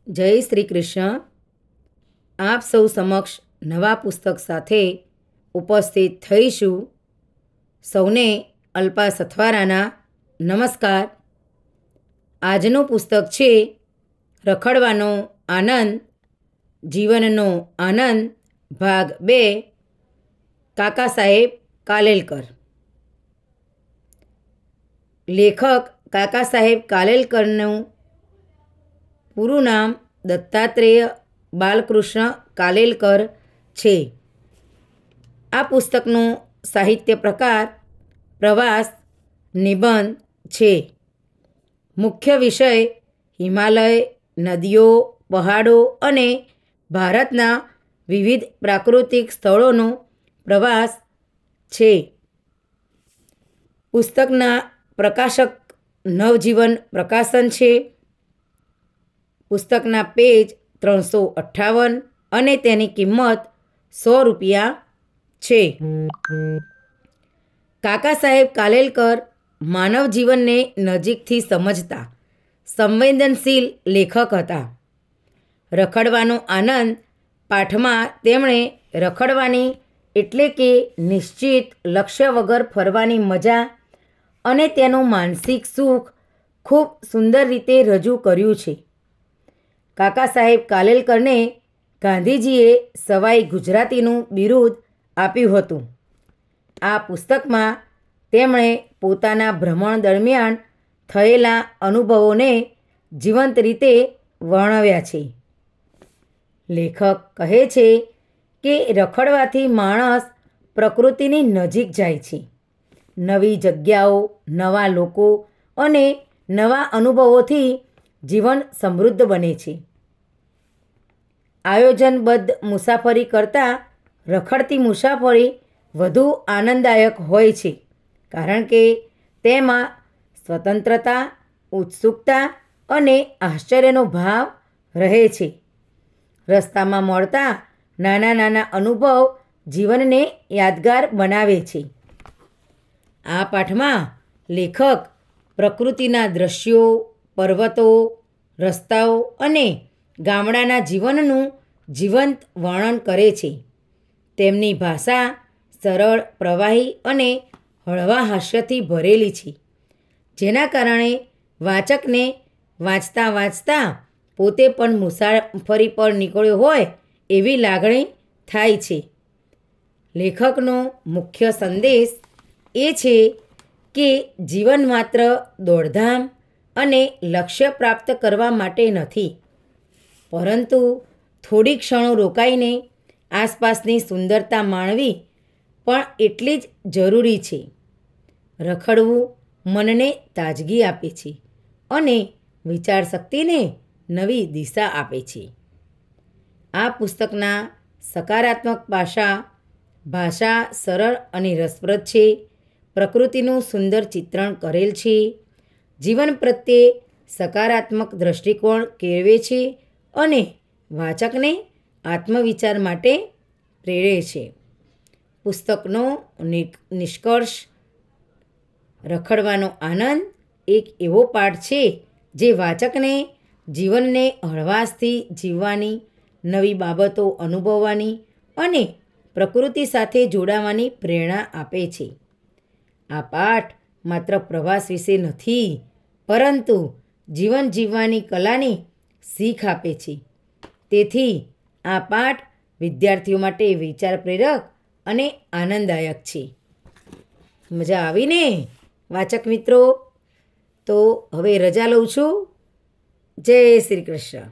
જય શ્રી કૃષ્ણ. આપ સૌ સમક્ષ નવા પુસ્તક સાથે ઉપસ્થિત થઈશું. સૌને અલ્પા સથવારાના નમસ્કાર. આજનું પુસ્તક છે રખડવાનો આનંદ, જીવનનો આનંદ, ભાગ 2, કાકા સાહેબ કાલેલકર. લેખક કાકા સાહેબ કાલેલકરનું પૂરું નામ દત્તાત્રેય બાલકૃષ્ણ કાલેલકર છે. આ પુસ્તકનો સાહિત્ય પ્રકાર પ્રવાસ નિબંધ છે. મુખ્ય વિષય હિમાલય, નદીઓ, પહાડો અને ભારતના વિવિધ પ્રાકૃતિક સ્થળોનો પ્રવાસ છે. પુસ્તકના પ્રકાશક નવજીવન પ્રકાશન છે. પુસ્તકના પેજ 358 અને તેની કિંમત ₹100 છે. કાકા સાહેબ કાલેલકર માનવ જીવનને નજીકથી સમજતા સંવેદનશીલ લેખક હતા. રખડવાનો આનંદ પાઠમાં તેમણે રખડવાની એટલે કે નિશ્ચિત લક્ષ્ય વગર ફરવાની મજા અને તેનું માનસિક સુખ ખૂબ સુંદર રીતે રજૂ કર્યું છે. કાકા સાહેબ કાલેલકરને ગાંધીજીએ સવાઈ ગુજરાતીનું બિરુદ આપ્યું હતું. આ પુસ્તકમાં તેમણે પોતાના ભ્રમણ દરમિયાન થયેલા અનુભવોને જીવંત રીતે વર્ણવ્યા છે. લેખક કહે છે કે રખડવાથી માણસ પ્રકૃતિની નજીક જાય છે. નવી જગ્યાઓ, નવા લોકો અને નવા અનુભવોથી જીવન સમૃદ્ધ બને છે. આયોજનબદ્ધ મુસાફરી કરતાં રખડતી મુસાફરી વધુ આનંદદાયક હોય છે, કારણ કે તેમાં સ્વતંત્રતા, ઉત્સુકતા અને આશ્ચર્યનો ભાવ રહે છે. રસ્તામાં મળતા નાના નાના અનુભવ જીવનને યાદગાર બનાવે છે. આ પાઠમાં લેખક પ્રકૃતિના દ્રશ્યો, પર્વતો, રસ્તાઓ અને ગામડાના જીવનનું જીવંત વર્ણન કરે છે. તેમની ભાષા સરળ, પ્રવાહી અને હળવા હાસ્યથી ભરેલી છે, જેના કારણે વાચકને વાંચતા વાંચતા પોતે પણ મુસાફરી પર નીકળ્યો હોય એવી લાગણી થાય છે. લેખકનો મુખ્ય સંદેશ એ છે કે જીવન માત્ર દોડધામ અને લક્ષ્ય પ્રાપ્ત કરવા માટે નથી, પરંતુ થોડી ક્ષણો રોકાઈને આસપાસની સુંદરતા માણવી પણ એટલી જ જરૂરી છે. રખડવું મનને તાજગી આપે છે અને વિચારશક્તિને નવી દિશા આપે છે. આ પુસ્તકના સકારાત્મક ભાષા સરળ અને રસપ્રદ છે. પ્રકૃતિનું સુંદર ચિત્રણ કરેલ છે. જીવન પ્રત્યે સકારાત્મક દૃષ્ટિકોણ કેળવે છે અને વાચકને આત્મવિચાર માટે પ્રેરે છે. પુસ્તકનો નિષ્કર્ષ: રખડવાનો આનંદ એક એવો પાઠ છે જે વાચકને જીવનને હળવાશથી જીવવાની, નવી બાબતો અનુભવવાની અને પ્રકૃતિ સાથે જોડાવાની પ્રેરણા આપે છે. આ પાઠ માત્ર પ્રવાસ વિશે નથી, પરંતુ જીવન જીવવાની કલાની શીખ આપે છે. તેથી આ પાઠ વિદ્યાર્થીઓ માટે વિચાર પ્રેરક અને આનંદદાયક છે. મજા આવીને વાચક મિત્રો? તો હવે રજા લઉં છું. જય શ્રી કૃષ્ણ.